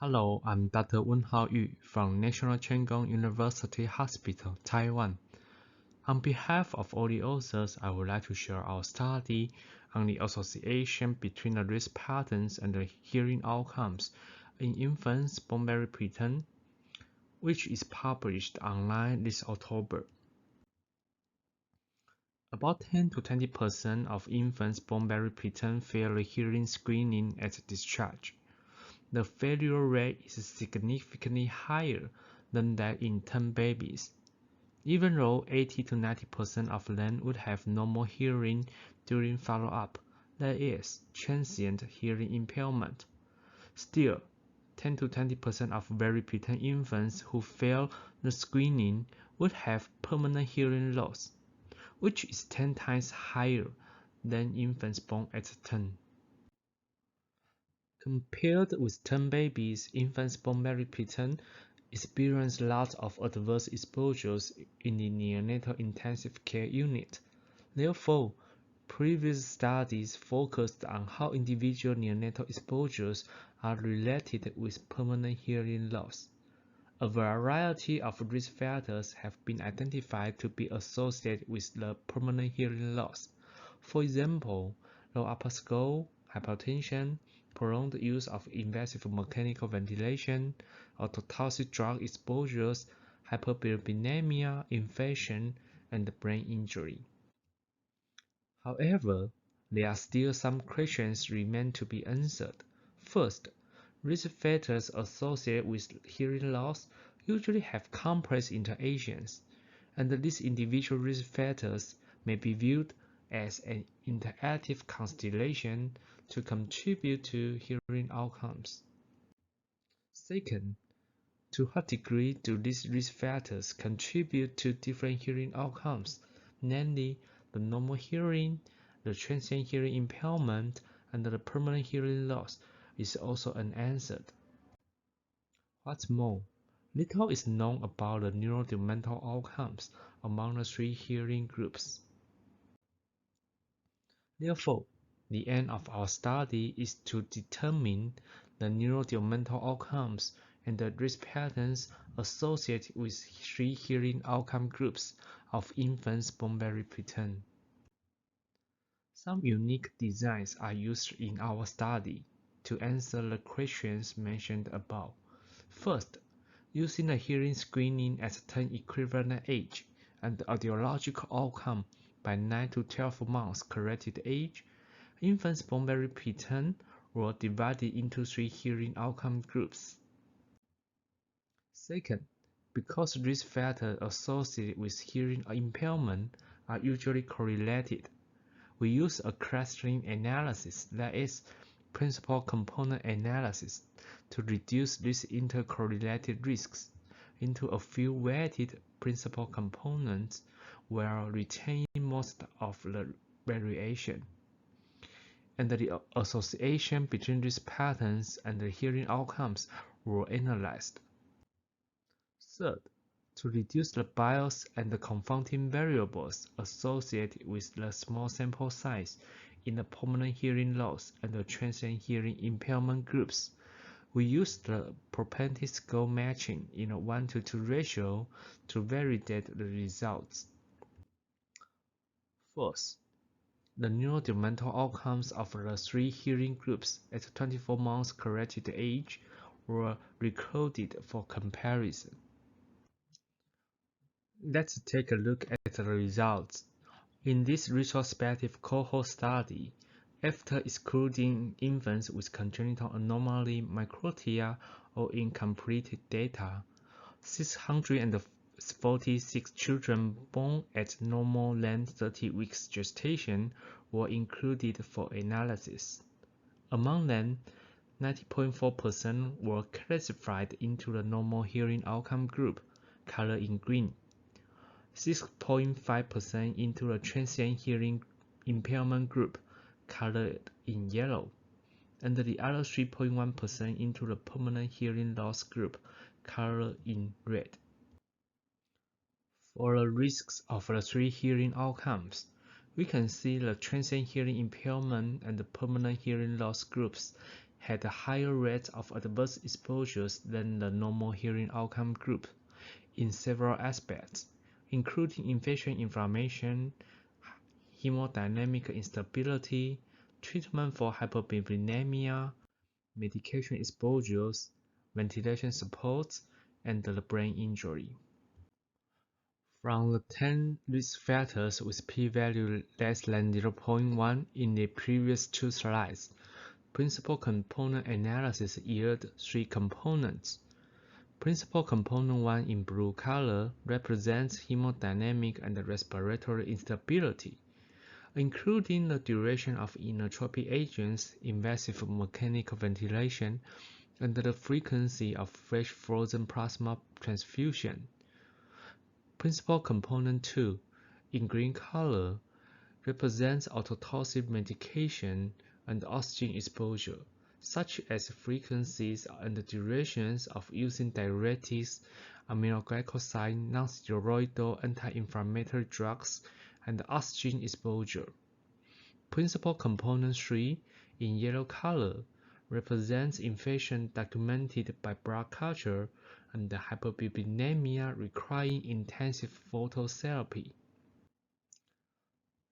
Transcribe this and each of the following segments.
Hello, I'm Dr. Wen-Hao Yu from National Cheng Kung University Hospital, Taiwan. On behalf of all the authors, I would like to share our study on the association between the risk patterns and the hearing outcomes in infants born very preterm, which is published online this October. About 10 to 20% of infants born very preterm fail the hearing screening at discharge. The failure rate is significantly higher than that in term babies, even though 80 to 90% of them would have normal hearing during follow-up, that is, transient hearing impairment. Still, 10 to 20% of very preterm infants who fail the screening would have permanent hearing loss, which is 10 times higher than infants born at term. Compared with term babies, infants born very preterm experience lots of adverse exposures in the neonatal intensive care unit. Therefore, previous studies focused on how individual neonatal exposures are related with permanent hearing loss. A variety of risk factors have been identified to be associated with the permanent hearing loss. For example, low upper skull, hypertension, prolonged use of invasive mechanical ventilation, or to toxic drug exposures, hyperbilirubinemia, infection, and brain injury. However, there are still some questions remain to be answered. First, risk factors associated with hearing loss usually have complex interactions, and these individual risk factors may be viewed as an interactive constellation to contribute to hearing outcomes. Second, to what degree do these risk factors contribute to different hearing outcomes, namely the normal hearing, the transient hearing impairment, and the permanent hearing loss, is also unanswered. What's more, little is known about the neurodevelopmental outcomes among the three hearing groups. Therefore, the aim of our study is to determine the neurodevelopmental outcomes and the risk patterns associated with three hearing outcome groups of infants born very preterm. Some unique designs are used in our study to answer the questions mentioned above. First, using the hearing screening as term equivalent age and the audiological outcome by 9 to 12 months corrected age, infants born very preterm were divided into three hearing outcome groups. Second, because risk factors associated with hearing impairment are usually correlated, we use a clustering analysis, that is, principal component analysis, to reduce these intercorrelated risks into a few weighted principal components while retaining most of the variation. And the association between risk patterns and the hearing outcomes were analyzed. Third, to reduce the bias and the confounding variables associated with the small sample size in the permanent hearing loss and the transient hearing impairment groups, we used the propensity score matching in a 1:2 ratio to validate the results. Fourth, the neurodevelopmental outcomes of the three hearing groups at 24 months corrected age were recorded for comparison. Let's take a look at the results. In this retrospective cohort study, after excluding infants with congenital anomaly, microtia, or incomplete data, 646 children born at normal length 30 weeks gestation were included for analysis. Among them, 90.4% were classified into the normal hearing outcome group, colored in green, 6.5% into the transient hearing impairment group, colored in yellow, and the other 3.1% into the permanent hearing loss group, colored in red. For the risks of the three hearing outcomes, we can see the transient hearing impairment and the permanent hearing loss groups had a higher rate of adverse exposures than the normal hearing outcome group in several aspects, including infection inflammation, hemodynamic instability, treatment for hyperbilinemia, medication exposures, ventilation support, and the brain injury. From the 10 risk factors with p-value less than 0.1 in the previous two slides, principal component analysis yield 3 components. Principal component 1 in blue color represents hemodynamic and respiratory instability, including the duration of inotropic agents, invasive mechanical ventilation, and the frequency of fresh frozen plasma transfusion. Principal component 2, in green color, represents ototoxic medication and oxygen exposure, such as frequencies and durations of using diuretics, aminoglycoside, non-steroidal anti-inflammatory drugs, and oxygen exposure. Principal component 3, in yellow color, represents infection documented by blood culture and hyperbilinemia requiring intensive phototherapy.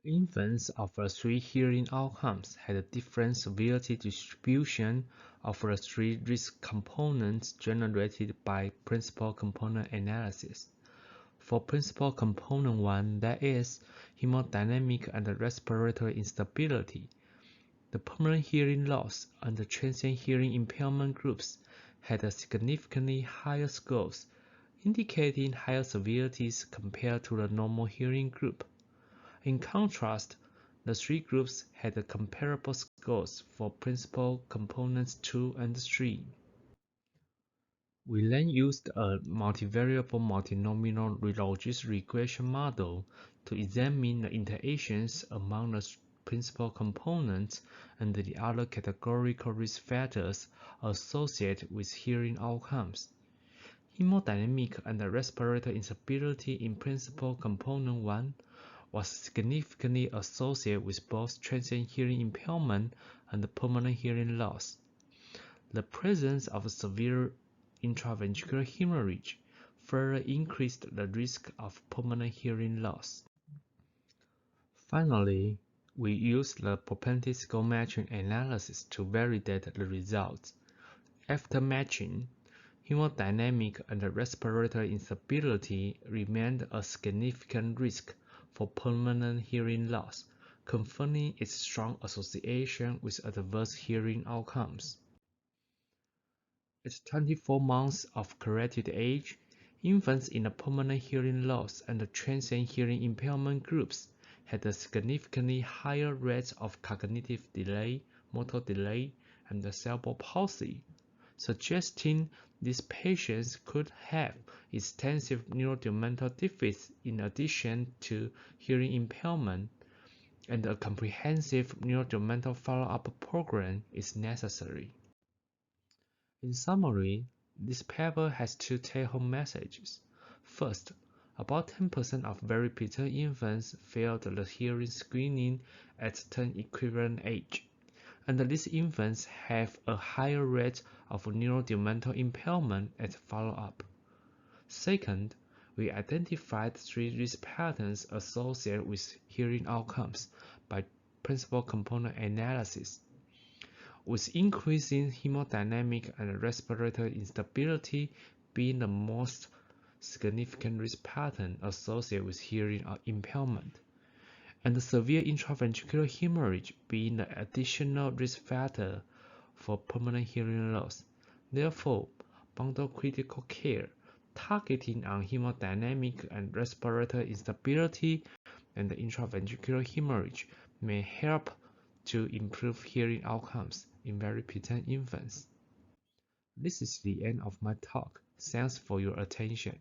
Infants of the 3 hearing outcomes had a different severity distribution of the 3 risk components generated by principal component analysis. For principal component 1, that is, hemodynamic and respiratory instability, the permanent hearing loss and the transient hearing impairment groups had a significantly higher scores, indicating higher severities compared to the normal hearing group. In contrast, the 3 groups had comparable scores for principal components 2 and 3. We then used a multivariable multinomial logistic regression model to examine the interactions among the principal components and the other categorical risk factors associated with hearing outcomes. Hemodynamic and respiratory instability in principal component 1 was significantly associated with both transient hearing impairment and permanent hearing loss. The presence of severe intraventricular hemorrhage further increased the risk of permanent hearing loss. Finally, we used the propensity score matching analysis to validate the results. After matching, hemodynamic and respiratory instability remained a significant risk for permanent hearing loss, confirming its strong association with adverse hearing outcomes. At 24 months of corrected age, infants in the permanent hearing loss and the transient hearing impairment groups had a significantly higher rate of cognitive delay, motor delay, and cerebral palsy, suggesting these patients could have extensive neurodevelopmental deficits in addition to hearing impairment, and a comprehensive neurodevelopmental follow-up program is necessary. In summary, this paper has 2 take-home messages. First, about 10% of very preterm infants failed the hearing screening at term equivalent age, and these infants have a higher rate of neurodevelopmental impairment at follow-up. Second, we identified 3 risk patterns associated with hearing outcomes by principal component analysis, with increasing hemodynamic and respiratory instability being the most significant risk pattern associated with hearing impairment, and the severe intraventricular hemorrhage being the additional risk factor for permanent hearing loss. Therefore, bundle critical care targeting on hemodynamic and respiratory instability and the intraventricular hemorrhage may help to improve hearing outcomes in very preterm infants. This is the end of my talk. Thanks for your attention.